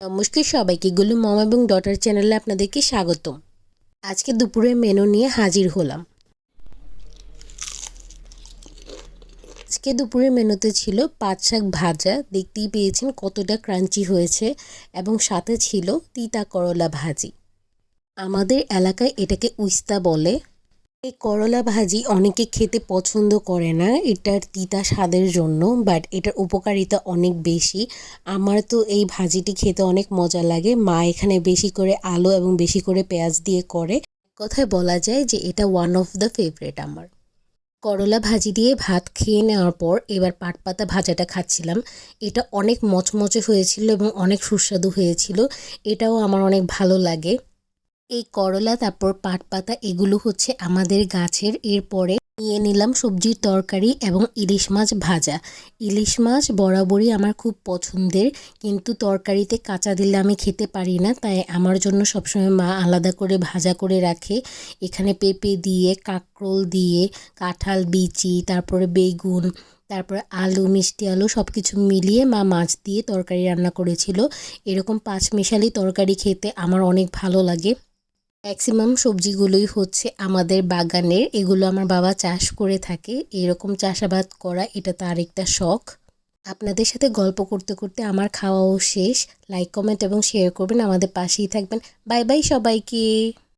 নমস্কার সবাইকে, গুলু মম এবং ডটার চ্যানেলে আপনাদেরকে স্বাগতম। আজকে দুপুরের মেনু নিয়ে হাজির হলাম। আজকে দুপুরের মেনুতে ছিল পাট শাক ভাজা, দেখতেই পেয়েছেন কতটা ক্রাঞ্চি হয়েছে, এবং সাথে ছিল তিতা করলা ভাজি। আমাদের এলাকায় এটাকে উস্তা বলে। এই করলা ভাজি অনেকে খেতে পছন্দ করে না এটার তিতা স্বাদের জন্য, বাট এটার উপকারিতা অনেক বেশি। আমার তো এই ভাজিটি খেতে অনেক মজা লাগে। মা এখানে বেশি করে আলু এবং বেশি করে পেঁয়াজ দিয়ে করে। কথায় বলা যায় যে এটা ওয়ান অফ দ্য ফেভারিট আমার। করলা ভাজি দিয়ে ভাত খেয়ে নেওয়ার পর এবার পাট পাতা ভাজাটা খাচ্ছিলাম। এটা অনেক মচমচে হয়েছিল এবং অনেক সুস্বাদু হয়েছিল। এটাও আমার অনেক ভালো লাগে। এই করলা তারপর পাট পাতা এগুলো হচ্ছে আমাদের গাছের। এরপরে নিয়ে নিলাম সবজির তরকারি এবং ইলিশ মাছ ভাজা। ইলিশ মাছ বরাবরই আমার খুব পছন্দের, কিন্তু তরকারিতে কাঁচা দিলে আমি খেতে পারি না, তাই আমার জন্য সবসময় মা আলাদা করে ভাজা করে রাখে। এখানে পেঁপে দিয়ে, কাঁকরোল দিয়ে, কাঁঠাল বিচি, তারপরে বেগুন, তারপরে আলু, মিষ্টি আলু সব কিছু মিলিয়ে মা মাছ দিয়ে তরকারি রান্না করেছিল। এরকম পাঁচমিশালি তরকারি খেতে আমার অনেক ভালো লাগে। ম্যাক্সিমাম সবজিগুলোই হচ্ছে আমাদের বাগানের, এগুলো আমার বাবা চাষ করে থাকে। এরকম চাষাবাদ করা এটা তার একটা শখ। আপনাদের সাথে গল্প করতে করতে আমার খাওয়াও শেষ। লাইক, কমেন্ট এবং শেয়ার করবেন, আমাদের পাশেই থাকবেন। বাই বাই সবাইকে।